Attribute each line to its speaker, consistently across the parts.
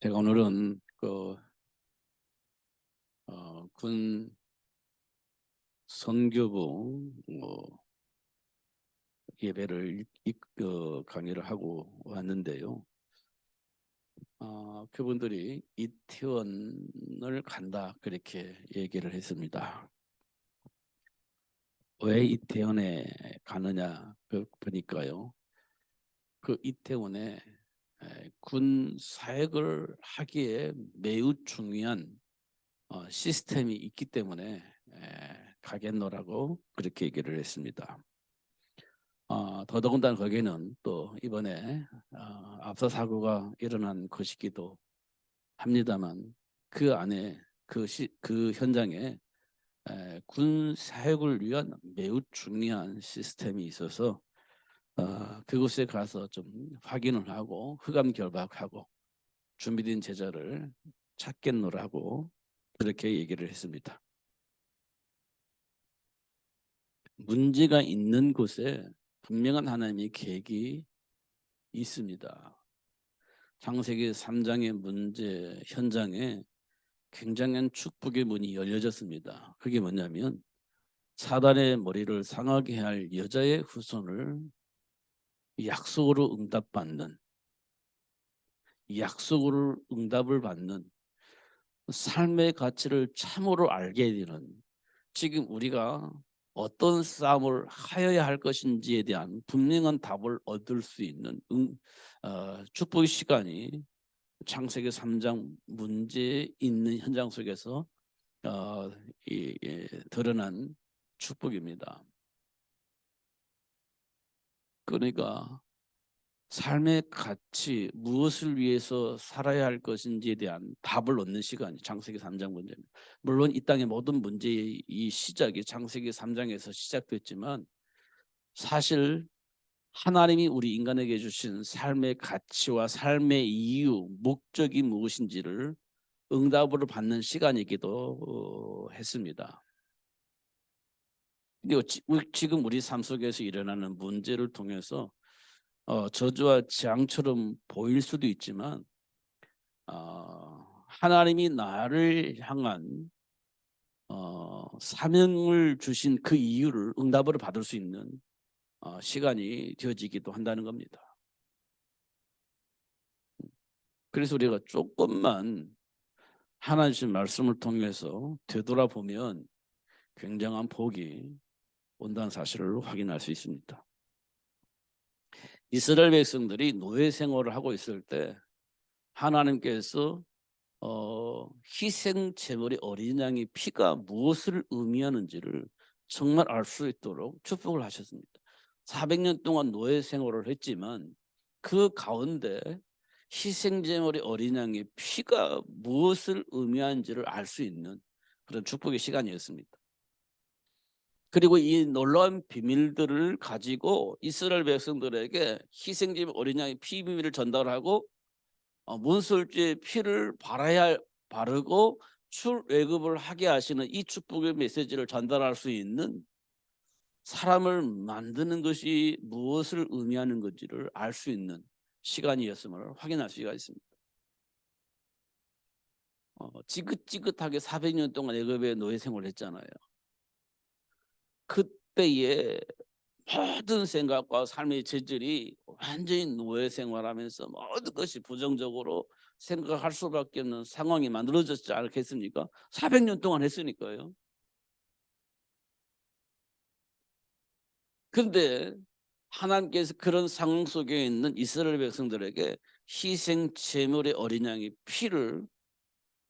Speaker 1: 제가 오늘은 군 선교부 예배를 강의를 하고 왔는데요. 그분들이 이태원을 간다 그렇게 얘기를 했습니다. 왜 이태원에 가느냐 보니까요. 그 이태원에 군 사역을 하기에 매우 중요한 시스템이 있기 때문에 가겠노라고 그렇게 얘기를 했습니다. 더더군다나 거기는 또 이번에 압사 사고가 일어난 것이기도 합니다만 그 안에 그 현장에 군 사역을 위한 매우 중요한 시스템이 있어서 그곳에 가서 좀 확인을 하고 흑암 결박하고 준비된 제자를 찾겠노라고 그렇게 얘기를 했습니다. 문제가 있는 곳에 분명한 하나님의 계획이 있습니다. 창세기 3장의 문제 현장에 굉장한 축복의 문이 열려졌습니다. 그게 뭐냐면 사단의 머리를 상하게 할 여자의 후손을 약속으로 응답받는, 약속으로 응답을 받는 삶의 가치를 참으로 알게 되는, 지금 우리가 어떤 싸움을 하여야 할 것인지에 대한 분명한 답을 얻을 수 있는 축복의 시간이 창세기 3장 문제 있는 현장 속에서 드러난 축복입니다. 그러니까 삶의 가치, 무엇을 위해서 살아야 할 것인지에 대한 답을 얻는 시간이 창세기 3장 문제입니다. 물론 이 땅의 모든 문제의 이 시작이 창세기 3장에서 시작됐지만 사실 하나님이 우리 인간에게 주신 삶의 가치와 삶의 이유, 목적이 무엇인지를 응답을 받는 시간이기도 했습니다. 근데 지금 우리 삶 속에서 일어나는 문제를 통해서 저주와 재앙처럼 보일 수도 있지만 하나님이 나를 향한 사명을 주신 그 이유를 응답을 받을 수 있는 시간이 되어지기도 한다는 겁니다. 그래서 우리가 조금만 하나님 말씀을 통해서 되돌아보면 굉장한 복이 온다는 사실을 확인할 수 있습니다. 이스라엘 백성들이 노예 생활을 하고 있을 때 하나님께서 희생 제물의 어린 양의 피가 무엇을 의미하는지를 정말 알 수 있도록 축복을 하셨습니다. 400년 동안 노예 생활을 했지만 그 가운데 희생 제물의 어린 양의 피가 무엇을 의미하는지를 알 수 있는 그런 축복의 시간이었습니다. 그리고 이 놀라운 비밀들을 가지고 이스라엘 백성들에게 희생 제물 어린 양의 피 비밀을 전달하고 문설주의 피를 바르고 출애굽을 하게 하시는 이 축복의 메시지를 전달할 수 있는 사람을 만드는 것이 무엇을 의미하는 건지를 알 수 있는 시간이었음을 확인할 수가 있습니다. 지긋지긋하게 400년 동안 애굽의 노예 생활을 했잖아요. 그때의 모든 생각과 삶의 재질이 완전히 노예 생활하면서 모든 것이 부정적으로 생각할 수밖에 없는 상황이 만들어졌지 않겠습니까? 400년 동안 했으니까요. 그런데 하나님께서 그런 상황 속에 있는 이스라엘 백성들에게 희생 제물의 어린 양의 피를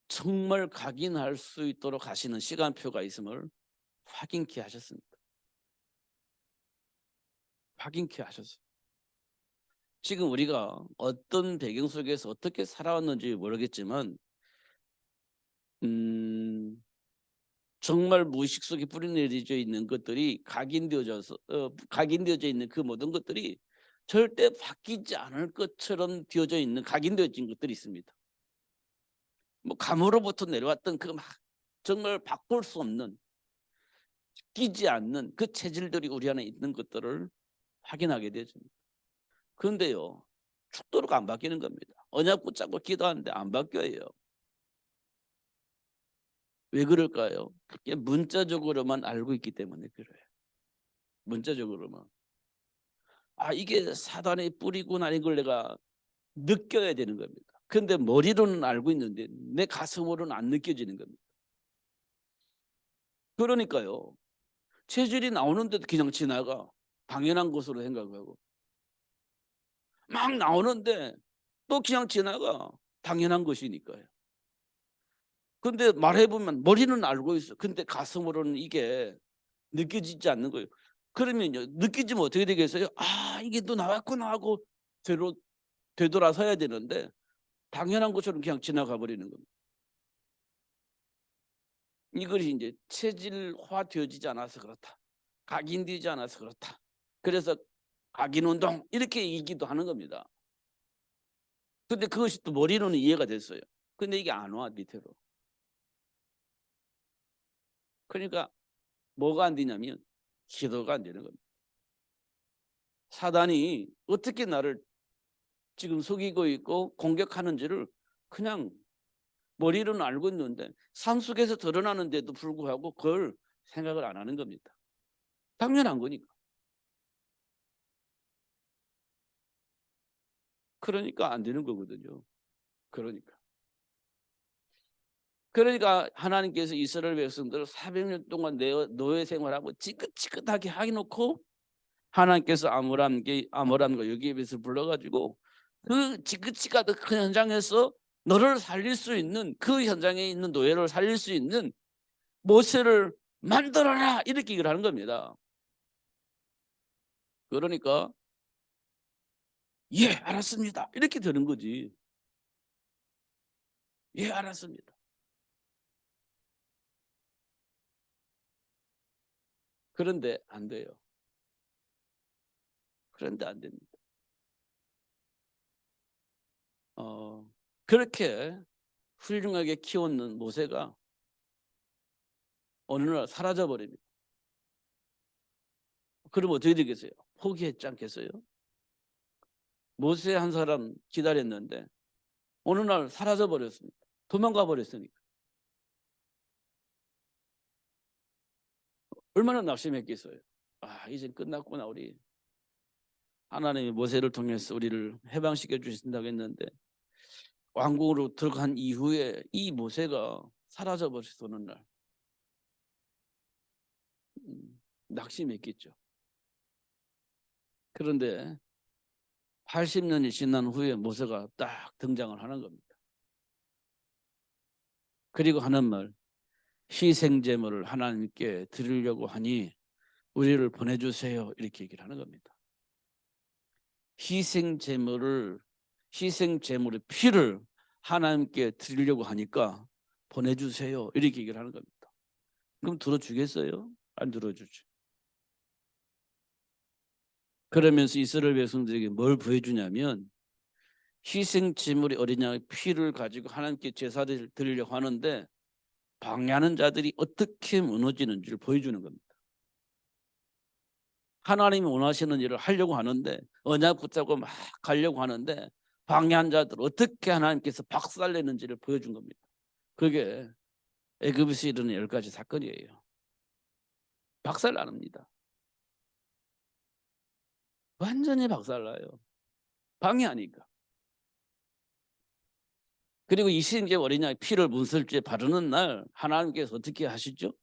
Speaker 1: 정말 각인할 수 있도록 하시는 시간표가 있음을 확인케 하셨습니다. 확인케 하셨어요. 지금 우리가 어떤 배경 속에서 어떻게 살아왔는지 모르겠지만 정말 무의식 속에 뿌리내려져 있는 것들이 각인되어져 있는 그 모든 것들이 절대 바뀌지 않을 것처럼 되어져 있는 각인되어진 것들이 있습니다. 뭐 감으로부터 내려왔던 그 막 정말 바꿀 수 없는 바뀌지 않는 그 체질들이 우리 안에 있는 것들을 확인하게 되죠. 그런데요, 죽도록 안 바뀌는 겁니다. 언약 붙잡고 기도하는데 안 바뀌어요. 왜 그럴까요? 그게 문자적으로만 알고 있기 때문에 그래요. 문자적으로만. 아, 이게 사단의 뿌리구나, 이걸 내가 느껴야 되는 겁니다. 그런데 머리로는 알고 있는데 내 가슴으로는 안 느껴지는 겁니다. 그러니까요, 체질이 나오는데도 그냥 지나가. 당연한 것으로 생각하고 막 나오는데 또 그냥 지나가. 당연한 것이니까요. 근데 말해보면 머리는 알고 있어. 근데 가슴으로는 이게 느껴지지 않는 거예요. 그러면요, 느끼지면 어떻게 되겠어요? 아, 이게 또 나왔구나 하고 되돌아서야 되는데 당연한 것처럼 그냥 지나가 버리는 겁니다. 이것이 이제 체질화 되어지지 않아서 그렇다. 각인되지 않아서 그렇다. 그래서 각인운동 이렇게 얘기도 하는 겁니다. 근데 그것이 또 머리로는 이해가 됐어요. 근데 이게 안 와, 밑으로. 그러니까 뭐가 안 되냐면 기도가 안 되는 겁니다. 사단이 어떻게 나를 지금 속이고 있고 공격하는지를 그냥 머리로는 알고 있는데 삶 속에서 드러나는데도 불구하고 그걸 생각을 안 하는 겁니다. 당연한 거니까. 그러니까 안 되는 거거든요. 그러니까 하나님께서 이스라엘 백성들을 400년 동안 노예 생활하고 찌긋찌긋하게 해놓고 하나님께서 아므람과 여기에서 불러가지고 그 찌긋찌긋한 그 현장에서 너를 살릴 수 있는, 그 현장에 있는 노예를 살릴 수 있는 모세를 만들어라, 이렇게 얘기를 하는 겁니다. 그러니까 예, 알았습니다, 이렇게 되는 거지. 예, 알았습니다. 그런데 안 돼요. 그런데 안 됩니다. 그렇게 훌륭하게 키웠는 모세가 어느 날 사라져 버립니다. 그러면 어떻게 되겠어요? 포기했지 않겠어요? 모세 한 사람 기다렸는데 어느 날 사라져 버렸습니다. 도망가 버렸으니까. 얼마나 낙심했겠어요. 아, 이제 끝났구나. 우리 하나님이 모세를 통해서 우리를 해방시켜 주신다고 했는데 왕궁으로 들어간 이후에 이 모세가 사라져 버렸어. 어느 날 낙심했겠죠. 그런데 80년이 지난 후에 모세가 딱 등장을 하는 겁니다. 그리고 하는 말, 희생제물을 하나님께 드리려고 하니 우리를 보내주세요, 이렇게 얘기를 하는 겁니다. 희생제물의 피를 하나님께 드리려고 하니까 보내주세요, 이렇게 얘기를 하는 겁니다. 그럼 들어주겠어요? 안 들어주죠. 그러면서 이스라엘 백성들에게 뭘 보여주냐면 희생제물의 어린 양의 피를 가지고 하나님께 제사를 드리려고 하는데 방해하는 자들이 어떻게 무너지는지를 보여주는 겁니다. 하나님이 원하시는 일을 하려고 하는데 언약 붙잡고 막 가려고 하는데 방해한 자들 어떻게 하나님께서 박살내는지를 보여준 겁니다. 그게 애굽에서 일어난 10가지 사건이에요. 박살납니다. 완전히 박살나요. 방해하니까. 그리고 이신제 어린 양의 피를 문설주에 바르는 날 하나님께서 어떻게 하시죠?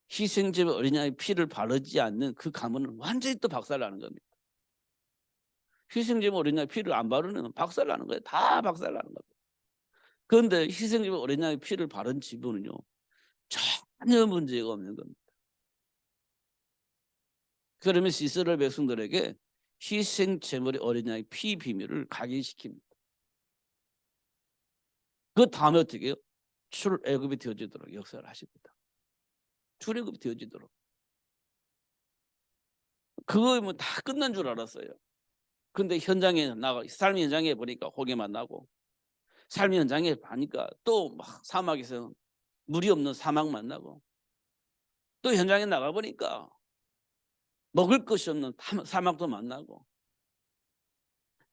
Speaker 1: 희생제 어린 양의 피를 바르지 않는 그 가문은 완전히 또 박살나는 겁니다. 희생제 어린 양의 피를 안 바르는 박살나는 거예요. 다 박살나는 겁니다. 그런데 희생제 어린 양의 피를 바른 지분은요, 전혀 문제가 없는 겁니다. 그러면서 이스라엘 백성들에게 희생 제물의 어린 양의 피 비밀을 각인시킵니다. 그 다음에 어떻게 해요? 출애굽이 되어지도록 역사를 하십니다. 출애굽이 되어지도록. 그거면 다 끝난 줄 알았어요. 근데 현장에 나가, 삶의 현장에 보니까 호기만 나고, 삶의 현장에 가니까 또 막 사막에서 물이 없는 사막 만나고, 또 현장에 나가 보니까 먹을 것이 없는 사막도 만나고,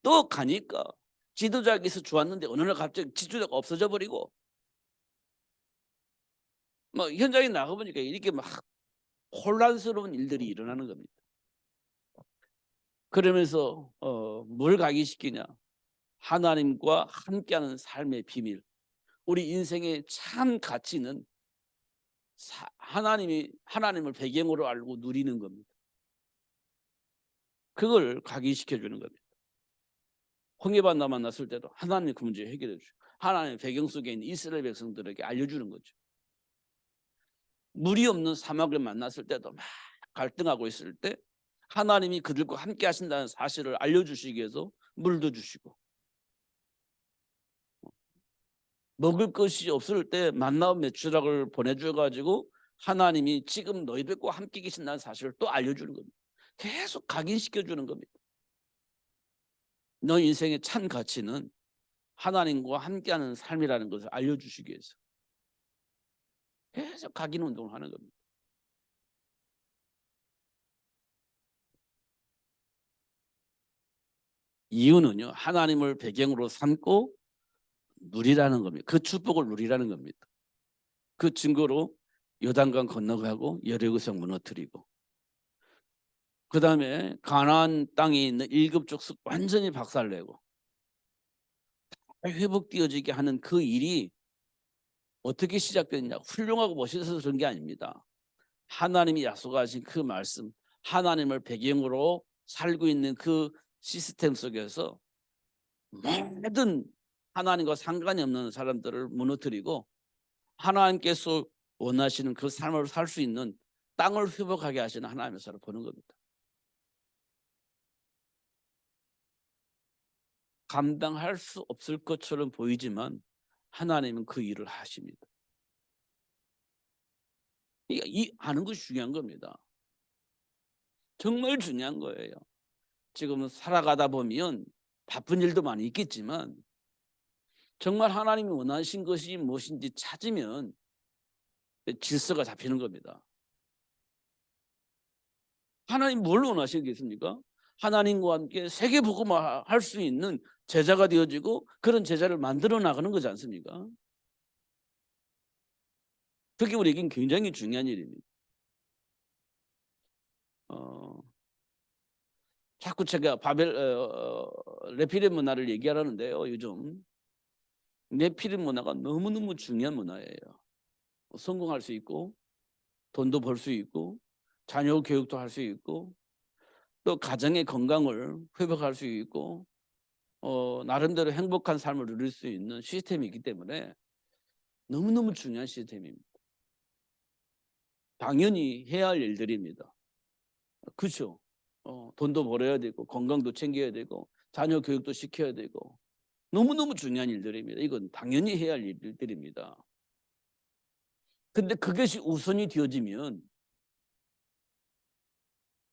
Speaker 1: 또 가니까 지도자가 있어 좋았는데 어느 날 갑자기 지도자가 없어져 버리고, 뭐 현장에 나가 보니까 이렇게 막 혼란스러운 일들이 일어나는 겁니다. 그러면서 뭘 각인시키냐? 하나님과 함께하는 삶의 비밀. 우리 인생의 참 가치는 하나님을 배경으로 알고 누리는 겁니다. 그걸 각인시켜 주는 겁니다. 홍해반도 만났을 때도 하나님이 그 문제 해결해 주고, 하나님의 배경 속에 있는 이스라엘 백성들에게 알려주는 거죠. 물이 없는 사막을 만났을 때도 막 갈등하고 있을 때 하나님이 그들과 함께 하신다는 사실을 알려주시기 위해서 물도 주시고, 먹을 것이 없을 때 만나 메추락을 보내줘가지고 하나님이 지금 너희들과 함께 계신다는 사실을 또 알려주는 겁니다. 계속 각인시켜주는 겁니다. 너 인생의 참 가치는 하나님과 함께하는 삶이라는 것을 알려주시기 위해서 계속 각인 운동을 하는 겁니다. 이유는요, 하나님을 배경으로 삼고 누리라는 겁니다. 그 축복을 누리라는 겁니다. 그 증거로 요단강 건너가고 여리고성 무너뜨리고, 그 다음에 가나안 땅에 있는 7족 속 완전히 박살내고 회복되어지게 하는 그 일이 어떻게 시작됐냐? 훌륭하고 멋있어서 그런 게 아닙니다. 하나님이 약속하신 그 말씀, 하나님을 배경으로 살고 있는 그 시스템 속에서 모든 하나님과 상관이 없는 사람들을 무너뜨리고 하나님께서 원하시는 그 삶을 살 수 있는 땅을 회복하게 하시는 하나님의 사람을 보는 겁니다. 감당할 수 없을 것처럼 보이지만 하나님은 그 일을 하십니다. 이 아는 것이 중요한 겁니다. 정말 중요한 거예요. 지금 살아가다 보면 바쁜 일도 많이 있겠지만 정말 하나님이 원하신 것이 무엇인지 찾으면 질서가 잡히는 겁니다. 하나님 뭘 원하시겠습니까? 하나님과 함께 세계 복음화 할 수 있는 제자가 되어지고 그런 제자를 만들어 나가는 거지 않습니까? 그게 우리에겐 굉장히 중요한 일입니다. 자꾸 제가 네피림 문화를 얘기하라는데요. 요즘 네피림 문화가 너무너무 중요한 문화예요. 성공할 수 있고 돈도 벌 수 있고 자녀 교육도 할 수 있고 또 가정의 건강을 회복할 수 있고 나름대로 행복한 삶을 누릴 수 있는 시스템이 있기 때문에 너무너무 중요한 시스템입니다. 당연히 해야 할 일들입니다. 그렇죠? 돈도 벌어야 되고 건강도 챙겨야 되고 자녀 교육도 시켜야 되고 너무너무 중요한 일들입니다. 이건 당연히 해야 할 일들입니다. 근데 그것이 우선이 되어지면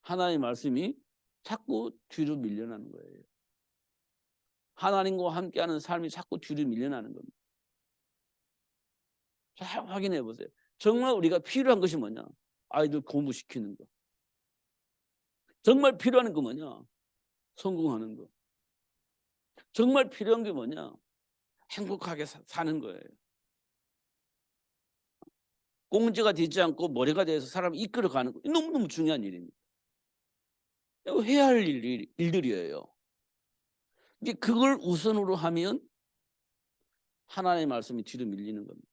Speaker 1: 하나님의 말씀이 자꾸 뒤로 밀려나는 거예요. 하나님과 함께하는 삶이 자꾸 뒤로 밀려나는 겁니다. 잘 확인해 보세요. 정말 우리가 필요한 것이 뭐냐? 아이들 공부시키는 거. 정말 필요한 거 뭐냐? 성공하는 거. 정말 필요한 게 뭐냐? 행복하게 사는 거예요. 꽁지가 되지 않고 머리가 돼서 사람을 이끌어가는 거. 너무너무 중요한 일입니다. 해야 할 일들이에요. 이제 그걸 우선으로 하면 하나님의 말씀이 뒤로 밀리는 겁니다.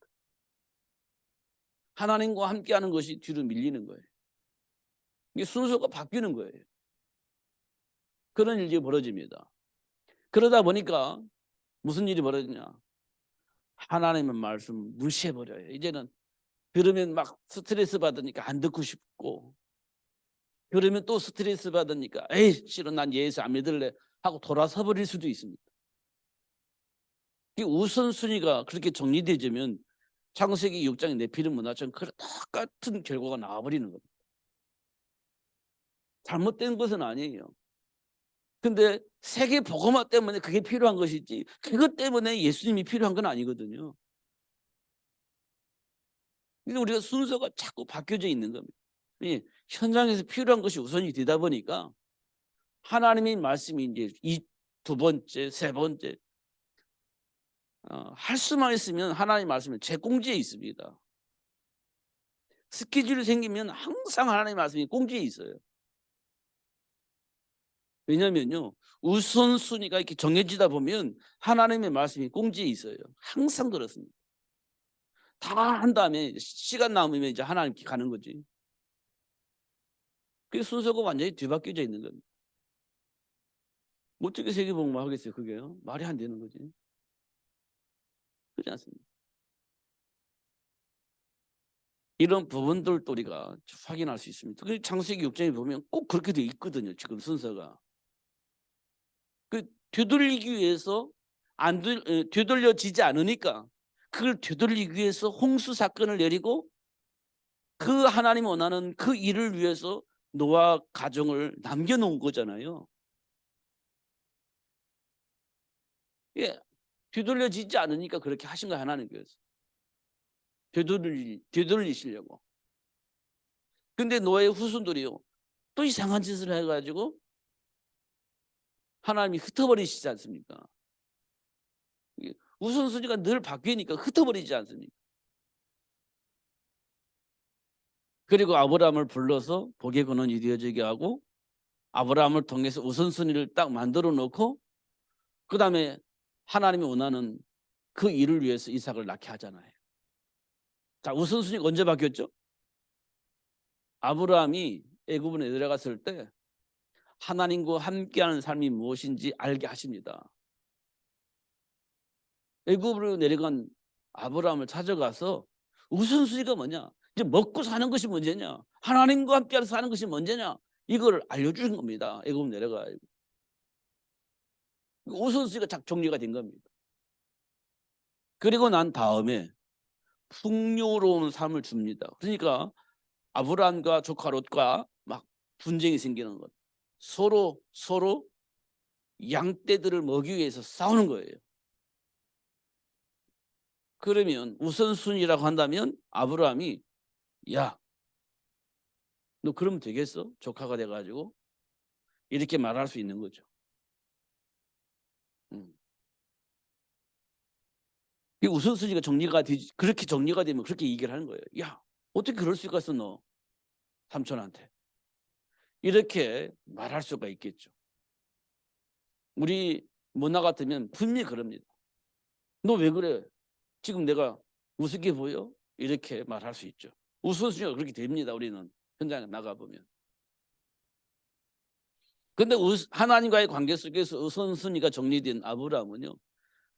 Speaker 1: 하나님과 함께하는 것이 뒤로 밀리는 거예요. 이게 순서가 바뀌는 거예요. 그런 일이 벌어집니다. 그러다 보니까 무슨 일이 벌어지냐? 하나님의 말씀 무시해버려요. 이제는 그러면 막 스트레스 받으니까 안 듣고 싶고, 그러면 또 스트레스 받으니까 에이 싫어 난 예수 안 믿을래 하고 돌아서 버릴 수도 있습니다. 이 우선순위가 그렇게 정리되자면 창세기 6장의 네피림 문화처럼 그런 똑같은 결과가 나와버리는 겁니다. 잘못된 것은 아니에요. 근데 세계 복음화 때문에 그게 필요한 것이지 그것 때문에 예수님이 필요한 건 아니거든요. 근데 우리가 순서가 자꾸 바뀌어져 있는 겁니다. 현장에서 필요한 것이 우선이 되다 보니까 하나님의 말씀이 이제 두 번째, 세 번째. 할 수만 있으면 하나님 말씀은 제 공지에 있습니다. 스케줄이 생기면 항상 하나님 말씀이 공지에 있어요. 왜냐면요, 우선순위가 이렇게 정해지다 보면 하나님의 말씀이 공지에 있어요. 항상 그렇습니다. 다 한 다음에 시간 남으면 이제 하나님께 가는 거지. 그 순서가 완전히 뒤바뀌어져 있는 겁니다. 어떻게 세계복음을 하겠어요, 그게요? 말이 안 되는 거지. 그렇지 않습니까? 이런 부분들도 우리가 확인할 수 있습니다. 그 창세기 6장에 보면 꼭 그렇게 돼 있거든요, 지금 순서가. 그 되돌리기 위해서 되돌려지지 않으니까 그걸 되돌리기 위해서 홍수 사건을 내리고 그 하나님 원하는 그 일을 위해서 노아 가정을 남겨놓은 거잖아요. 예, 되돌려지지 않으니까 그렇게 하신 거예요, 하나님께서. 되돌리시려고. 근데 노아의 후손들이요, 또 이상한 짓을 해가지고 하나님이 흩어버리시지 않습니까? 우선순위가 늘 바뀌니까 흩어버리지 않습니까? 그리고 아브라함을 불러서 복의 근원이 되어지게 하고 아브라함을 통해서 우선순위를 딱 만들어 놓고 그다음에 하나님이 원하는 그 일을 위해서 이삭을 낳게 하잖아요. 자, 우선순위가 언제 바뀌었죠? 아브라함이 애굽에 내려갔을 때 하나님과 함께하는 삶이 무엇인지 알게 하십니다. 애굽으로 내려간 아브라함을 찾아가서 우선순위가 뭐냐? 이제 먹고 사는 것이 문제냐? 하나님과 함께 사는 것이 문제냐? 이걸 알려주신 겁니다. 애굽 내려가요. 우선순위가 딱 정리가 된 겁니다. 그리고 난 다음에 풍요로운 삶을 줍니다. 그러니까 아브라함과 조카 롯과 막 분쟁이 생기는 것. 서로 양떼들을 먹이기 위해서 싸우는 거예요. 그러면 우선순위라고 한다면 아브라함이 야, 너 그러면 되겠어? 조카가 돼가지고 이렇게 말할 수 있는 거죠. 이 우선순위가 정리가 되지, 그렇게 정리가 되면 그렇게 얘기를 하는 거예요. 야, 어떻게 그럴 수가 있어, 너 삼촌한테. 이렇게 말할 수가 있겠죠. 우리 문화 같으면 분명히 그럽니다. 너 왜 그래? 지금 내가 우습게 보여? 이렇게 말할 수 있죠. 우선순위가 그렇게 됩니다. 우리는 현장에 나가보면. 근데 하나님과의 관계 속에서 우선순위가 정리된 아브라함은요,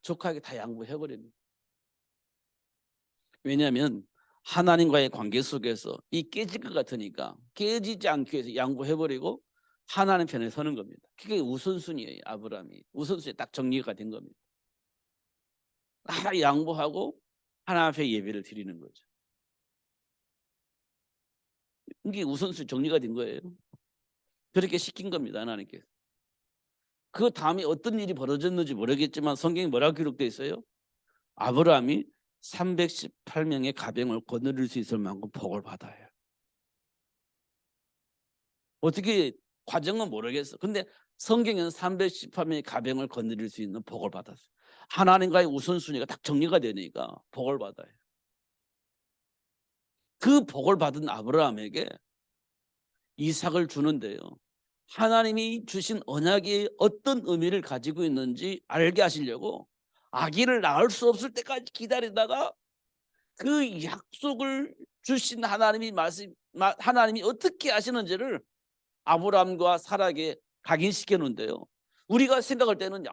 Speaker 1: 조카에게 다 양보해버립니다. 왜냐하면 하나님과의 관계 속에서 이 깨질 것 같으니까 깨지지 않기 위해서 양보해버리고 하나님 편에 서는 겁니다. 그게 우선순위예요. 아브라함이 우선순위 딱 정리가 된 겁니다. 다 양보하고 하나님 앞에 예배를 드리는 거죠. 이게 우선순위 정리가 된 거예요. 그렇게 시킨 겁니다. 하나님께서. 그 다음에 어떤 일이 벌어졌는지 모르겠지만 성경에 뭐라고 기록되어 있어요? 아브라함이 318명의 가병을 거느릴 수 있을 만큼 복을 받아요. 어떻게 과정은 모르겠어. 근데 성경에는 318명의 가병을 거느릴 수 있는 복을 받았어요. 하나님과의 우선순위가 딱 정리가 되니까 복을 받아요. 그 복을 받은 아브라함에게 이삭을 주는데요, 하나님이 주신 언약이 어떤 의미를 가지고 있는지 알게 하시려고 아기를 낳을 수 없을 때까지 기다리다가 그 약속을 주신 하나님이 어떻게 하시는지를 아브라함과 사라에게 각인시켜 놓은데요, 우리가 생각할 때는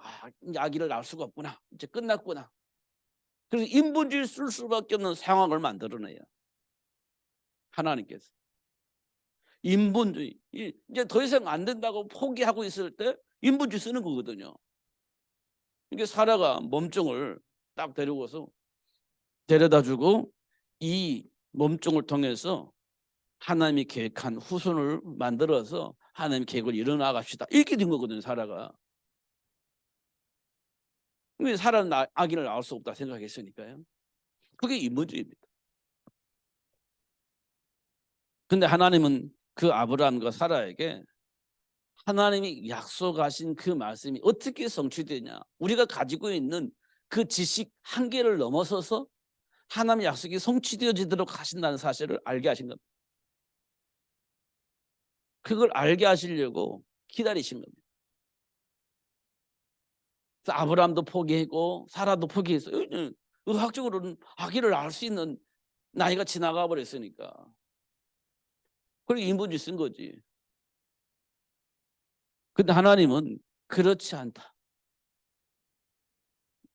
Speaker 1: 이제 아기를 낳을 수가 없구나, 이제 끝났구나. 그래서 인본주의를 쓸 수밖에 없는 상황을 만들어내요. 하나님께서 인본주의, 이제 더 이상 안 된다고 포기하고 있을 때 인본주의 쓰는 거거든요. 이게 사라가 몸종을 딱 데려다 주고 이 몸종을 통해서 하나님이 계획한 후손을 만들어서 하나님 계획을 이뤄나갑시다, 이렇게 된 거거든요. 사라가. 왜 사라는 아기를 낳을 수 없다 생각했으니까요. 그게 인본주의입니다. 근데 하나님은 그 아브라함과 사라에게 하나님이 약속하신 그 말씀이 어떻게 성취되냐? 우리가 가지고 있는 그 지식 한계를 넘어서서 하나님의 약속이 성취되어지도록 하신다는 사실을 알게 하신 겁니다. 그걸 알게 하시려고 기다리신 겁니다. 그래서 아브라함도 포기했고 사라도 포기했어요. 의학적으로는 아기를 낳을 수 있는 나이가 지나가 버렸으니까. 그리고 인본주의 쓴 거지. 근데 하나님은 그렇지 않다.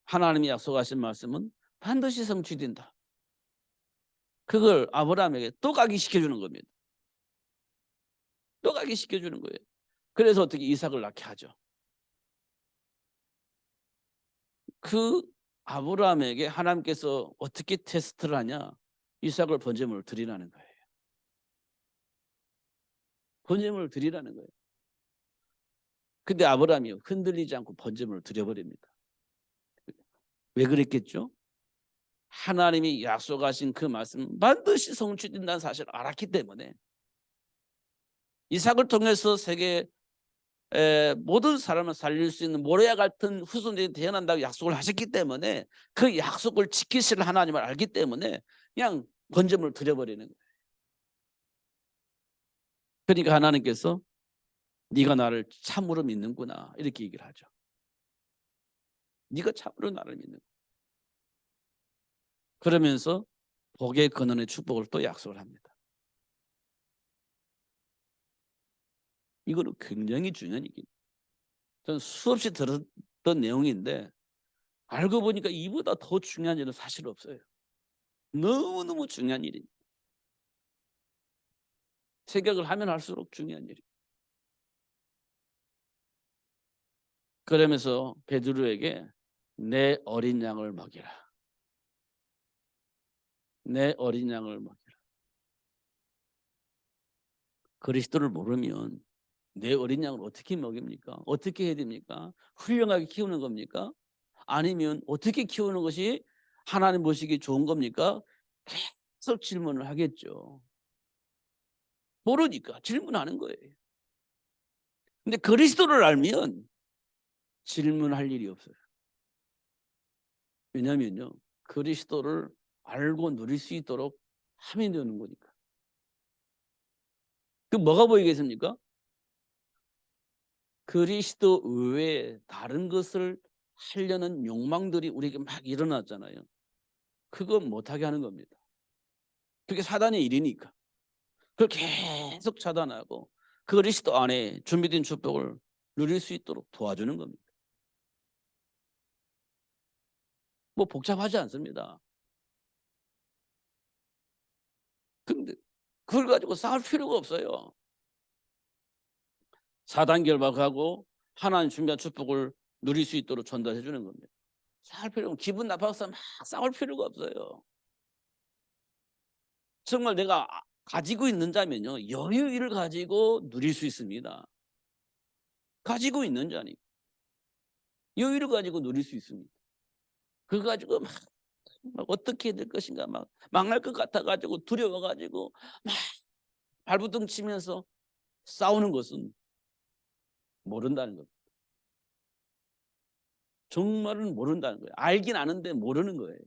Speaker 1: 하나님이 약속하신 말씀은 반드시 성취된다. 그걸 아브라함에게 또 각인시켜주는 겁니다. 또 각인시켜주는 거예요. 그래서 어떻게 이삭을 낳게 하죠. 그 아브라함에게 하나님께서 어떻게 테스트를 하냐? 이삭을 번제물을 드리라는 거예요. 번제물을 드리라는 거예요. 근데 아브라함이 흔들리지 않고 번제물을 드려버립니다. 왜 그랬겠죠? 하나님이 약속하신 그 말씀 반드시 성취된다는 사실을 알았기 때문에 이삭을 통해서 세계 모든 사람을 살릴 수 있는 모래와 같은 후손들이 태어난다고 약속을 하셨기 때문에 그 약속을 지키실 하나님을 알기 때문에 그냥 번제물을 드려버리는 거예요. 그러니까 하나님께서 네가 나를 참으로 믿는구나 이렇게 얘기를 하죠. 네가 참으로 나를 믿는. 그러면서 복의 근원의 축복을 또 약속을 합니다. 이거는 굉장히 중요한 얘기입니다. 저는 수없이 들었던 내용인데 알고 보니까 이보다 더 중요한 일은 사실 없어요. 너무너무 중요한 일입니다. 생각을 하면 할수록 중요한 일이에요. 그러면서 베드로에게 내 어린 양을 먹이라. 내 어린 양을 먹이라. 그리스도를 모르면 내 어린 양을 어떻게 먹입니까? 어떻게 해야 됩니까? 훌륭하게 키우는 겁니까? 아니면 어떻게 키우는 것이 하나님 보시기 좋은 겁니까? 계속 질문을 하겠죠. 모르니까 질문하는 거예요. 근데 그리스도를 알면 질문할 일이 없어요. 왜냐면요. 그리스도를 알고 누릴 수 있도록 하면 되는 거니까. 그 뭐가 보이겠습니까? 그리스도 외에 다른 것을 하려는 욕망들이 우리에게 막 일어났잖아요. 그건 못하게 하는 겁니다. 그게 사단의 일이니까. 그걸 계속 차단하고 그리스도 안에 준비된 축복을 누릴 수 있도록 도와주는 겁니다. 뭐 복잡하지 않습니다. 근데 그걸 가지고 싸울 필요가 없어요. 사단 결박하고 하나님 준비한 축복을 누릴 수 있도록 전달해 주는 겁니다. 싸울 필요 없고 기분 나빠서 막 싸울 필요가 없어요. 정말 내가 가지고 있는 자면요. 여유를 가지고 누릴 수 있습니다. 가지고 있는 자니 여유를 가지고 누릴 수 있습니다. 그거 가지고 막 어떻게 될 것인가 막 망할 것 같아 가지고 두려워 가지고 막 발부둥 치면서 싸우는 것은 모른다는 겁니다. 정말은 모른다는 거예요. 알긴 아는데 모르는 거예요.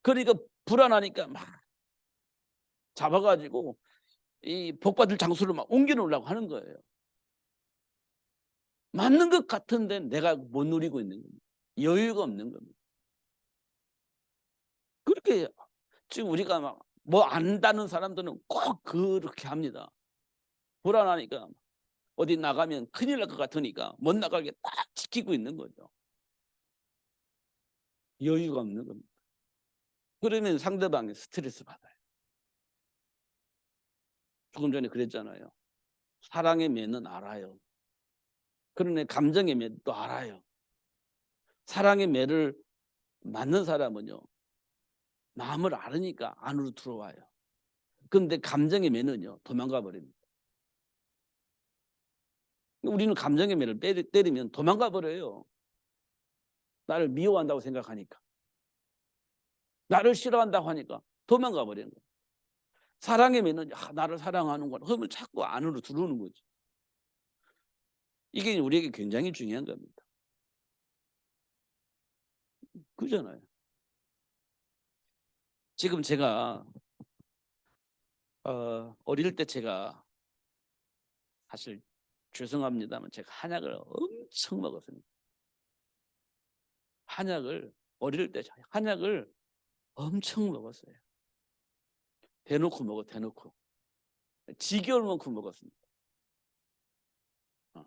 Speaker 1: 그러니까 불안하니까 막 잡아 가지고 이 복 받을 장소를 막 옮겨 놓으려고 하는 거예요. 맞는 것 같은데 내가 못 누리고 있는 겁니다. 여유가 없는 겁니다. 그렇게 지금 우리가 막 뭐 안다는 사람들은 꼭 그렇게 합니다. 불안하니까 어디 나가면 큰일 날 것 같으니까 못 나가게 딱 지키고 있는 거죠. 여유가 없는 겁니다. 그러면 상대방이 스트레스 받아요. 조금 전에 그랬잖아요. 사랑의 매는 알아요. 그러네 감정의 매도 알아요. 사랑의 매를 맞는 사람은요. 마음을 알으니까 안으로 들어와요. 그런데 감정의 매는요. 도망가 버립니다. 우리는 감정의 매를 때리면 도망가 버려요. 나를 미워한다고 생각하니까. 나를 싫어한다고 하니까 도망가 버리는 거예요. 사랑의 매는 나를 사랑하는구나. 그러면 자꾸 안으로 들어오는 거지. 이게 우리에게 굉장히 중요한 겁니다. 그잖아요. 지금 제가 어릴 때 제가 사실 죄송합니다만 제가 한약을 엄청 먹었습니다. 한약을 어릴 때 한약을 엄청 먹었어요. 대놓고 대놓고 지겨울 만큼 먹었습니다. 어.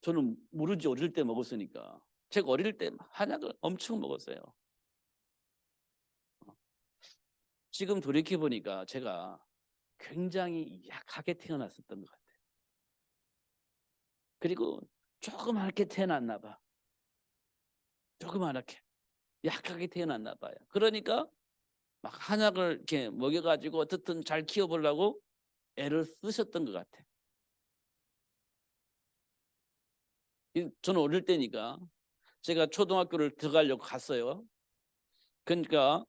Speaker 1: 저는 모르지 어릴 때 먹었으니까. 제가 어릴 때 한약을 엄청 먹었어요. 지금 돌이켜 보니까 제가 굉장히 약하게 태어났었던 것 같아요. 그리고 조그맣게 태어났나 봐. 조그맣게 약하게 태어났나 봐요. 그러니까 막 한약을 이렇게 먹여가지고 어떻든 잘 키워보려고 애를 쓰셨던 것 같아요. 저는 어릴 때니까 제가 초등학교를 들어가려고 갔어요. 그러니까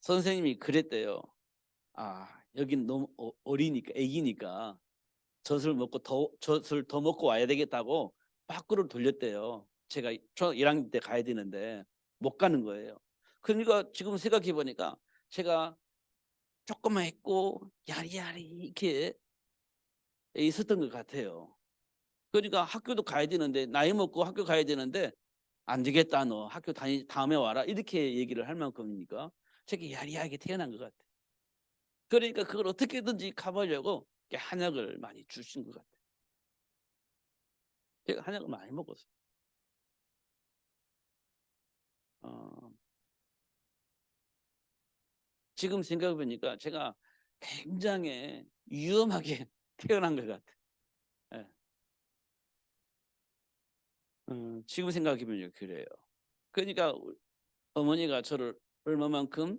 Speaker 1: 선생님이 그랬대요. 아, 여긴 너무 어리니까 애기니까 젖을 더 먹고 와야 되겠다고 밖으로 돌렸대요. 제가 초 1학년 때 가야 되는데 못 가는 거예요. 그러니까 지금 생각해 보니까 제가 조금만 했고 야리야리 이렇게 있었던 것 같아요. 그러니까 학교도 가야 되는데 나이 먹고 학교 가야 되는데 안 되겠다 너 학교 다음에 와라 이렇게 얘기를 할 만큼이니까 제가 야리야리하게 태어난 것 같아요. 그러니까 그걸 어떻게든지 가보려고 한약을 많이 주신 것 같아요. 제가 한약을 많이 먹었어요. 어, 지금 생각해 보니까 제가 굉장히 위험하게 태어난 것 같아요. 예. 지금 생각해 보니까 그래요. 그러니까 어머니가 저를 얼마만큼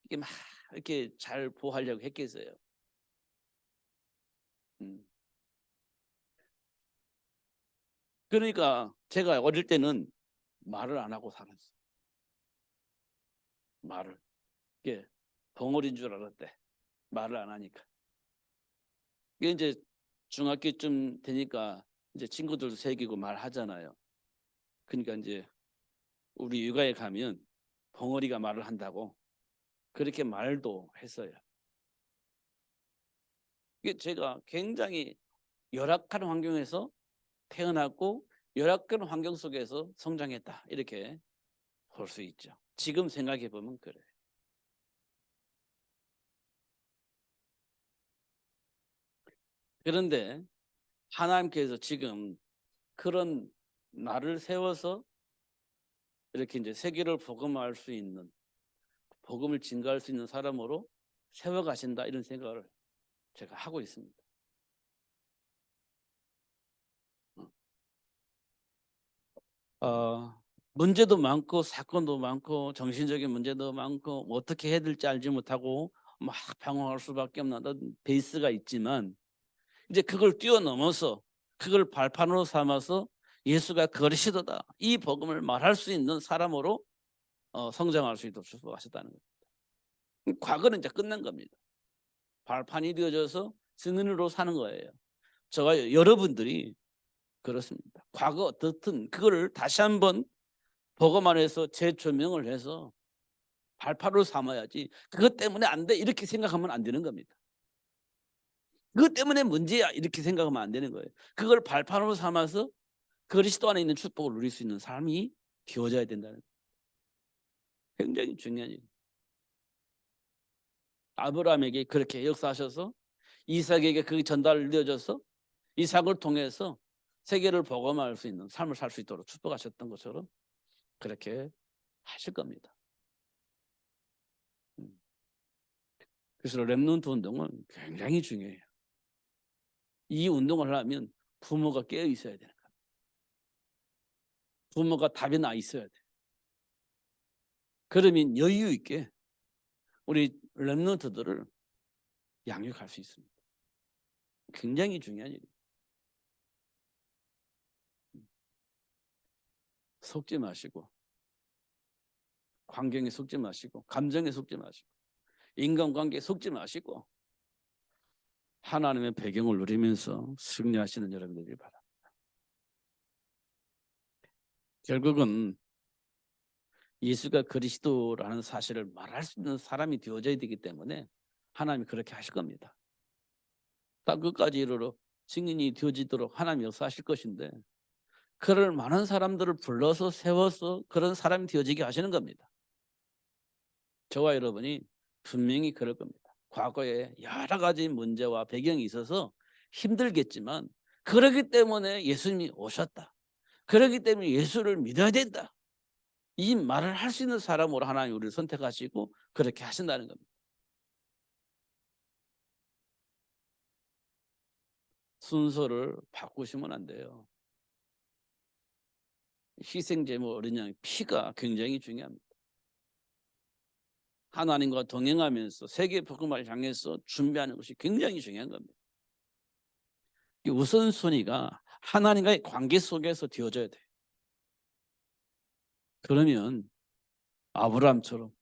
Speaker 1: 이렇게 막 이렇게 잘 보호하려고 했겠어요. 음. 그러니까 제가 어릴 때는 말을 안 하고 살았어요. 말을. 이게 벙어리인 줄 알았대. 말을 안 하니까. 이게 이제 중학교쯤 되니까 이제 친구들도 새기고 말하잖아요. 그러니까 이제 우리 육아에 가면 벙어리가 말을 한다고 그렇게 말도 했어요. 이게 제가 굉장히 열악한 환경에서 태어났고 열악한 환경 속에서 성장했다 이렇게 볼 수 있죠. 지금 생각해 보면 그래요. 그런데 하나님께서 지금 그런 나를 세워서 이렇게 이제 세계를 복음할 수 있는 복음을 증가할 수 있는 사람으로 세워 가신다 이런 생각을 제가 하고 있습니다. 문제도 많고 사건도 많고 정신적인 문제도 많고 어떻게 해야 될지 알지 못하고 막 방황할 수밖에 없는 베이스가 있지만 이제 그걸 뛰어넘어서 그걸 발판으로 삼아서 예수가 그리스도다 이 복음을 말할 수 있는 사람으로 성장할 수 있도록 축복하셨다는 겁니다. 과거는 이제 끝난 겁니다. 발판이 되어져서 증인으로 사는 거예요. 저와 여러분들이 그렇습니다. 과거 어떻든 그거를 다시 한번 복음 안에서 재조명을 해서 발판으로 삼아야지 그것 때문에 안 돼 이렇게 생각하면 안 되는 겁니다. 그것 때문에 문제야 이렇게 생각하면 안 되는 거예요. 그걸 발판으로 삼아서 그리스도 안에 있는 축복을 누릴 수 있는 삶이 되어져야 된다는 굉장히 중요한 일. 아브라함에게 그렇게 역사하셔서 이삭에게 그 전달되어져서 이삭을 통해서 세계를 복음할 수 있는 삶을 살 수 있도록 축복하셨던 것처럼 그렇게 하실 겁니다. 음. 그래서 렘넌트 운동은 굉장히 중요해요. 이 운동을 하려면 부모가 깨어 있어야 되는 거예요. 부모가 답이 나 있어야 돼요. 그러면 여유 있게 우리 렘넌트들을 양육할 수 있습니다. 굉장히 중요한 일이에요. 속지 마시고 환경에 속지 마시고 감정에 속지 마시고 인간관계에 속지 마시고 하나님의 배경을 누리면서 승리하시는 여러분들이 바랍니다. 결국은 예수가 그리스도라는 사실을 말할 수 있는 사람이 되어져야 되기 때문에 하나님이 그렇게 하실 겁니다. 땅 끝까지 이르러 증인이 되어지도록 하나님이 역사하실 것인데 그럴 많은 사람들을 불러서 세워서 그런 사람이 되어지게 하시는 겁니다. 저와 여러분이 분명히 그럴 겁니다. 과거에 여러 가지 문제와 배경이 있어서 힘들겠지만 그렇기 때문에 예수님이 오셨다. 그렇기 때문에 예수를 믿어야 된다. 이 말을 할 수 있는 사람으로 하나님 우리를 선택하시고 그렇게 하신다는 겁니다. 순서를 바꾸시면 안 돼요. 희생제물 어린 양의 피가 굉장히 중요합니다. 하나님과 동행하면서 세계 복음을 향해서 준비하는 것이 굉장히 중요한 겁니다. 이 우선순위가 하나님과의 관계 속에서 되어져야 돼요. 그러면 아브라함처럼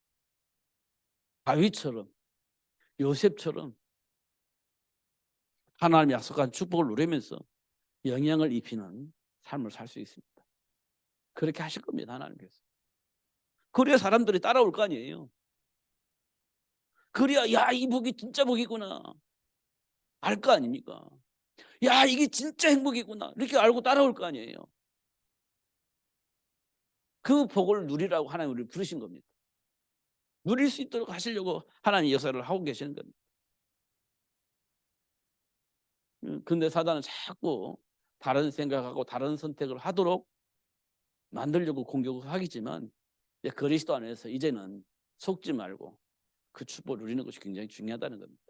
Speaker 1: 다윗처럼 요셉처럼 하나님이 약속한 축복을 누리면서 영향을 입히는 삶을 살 수 있습니다. 그렇게 하실 겁니다. 하나님께서. 그래야 사람들이 따라올 거 아니에요. 그래야 야, 이 복이 진짜 복이구나 알 거 아닙니까? 야, 이게 진짜 행복이구나 이렇게 알고 따라올 거 아니에요. 그 복을 누리라고 하나님 우리를 부르신 겁니다. 누릴 수 있도록 하시려고 하나님 역사를 하고 계시는 겁니다. 근데 사단은 자꾸 다른 생각하고 다른 선택을 하도록 만들려고 공격을 하겠지만 그리스도 안에서 이제는 속지 말고 그 축복을 누리는 것이 굉장히 중요하다는 겁니다.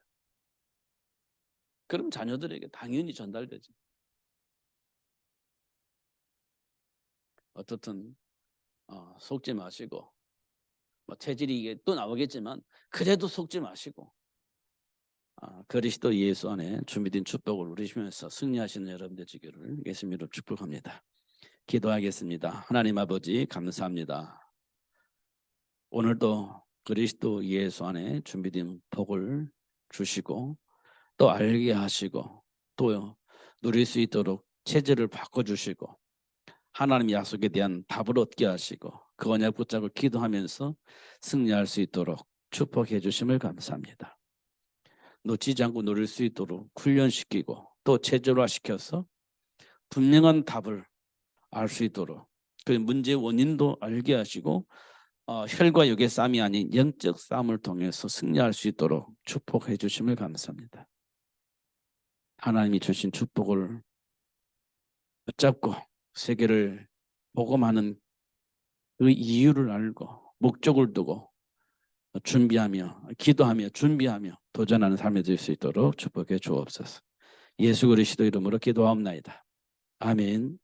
Speaker 1: 그럼 자녀들에게 당연히 전달되죠. 어떻든 속지 마시고 체질이 이게 또 나오겠지만 그래도 속지 마시고 그리스도 예수 안에 준비된 축복을 누리시면서 승리하시는 여러분 되시기를 예수님으로 축복합니다. 기도하겠습니다. 하나님 아버지 감사합니다. 오늘도 그리스도 예수 안에 준비된 복을 주시고 또 알게 하시고 또 누릴 수 있도록 체질을 바꿔주시고 하나님 약속에 대한 답을 얻게 하시고 그 언약 붙잡고 기도하면서 승리할 수 있도록 축복해 주심을 감사합니다. 놓치지 않고 누릴 수 있도록 훈련시키고 또 체질화시켜서 분명한 답을 알 수 있도록 그 문제의 원인도 알게 하시고 혈과 육의 싸움이 아닌 영적 싸움을 통해서 승리할 수 있도록 축복해 주심을 감사합니다. 하나님이 주신 축복을 붙잡고 세계를 복음하는 그 이유를 알고 목적을 두고 준비하며 기도하며 준비하며 도전하는 삶이 될 수 있도록 축복해 주옵소서. 예수 그리스도 이름으로 기도하옵나이다. 아멘.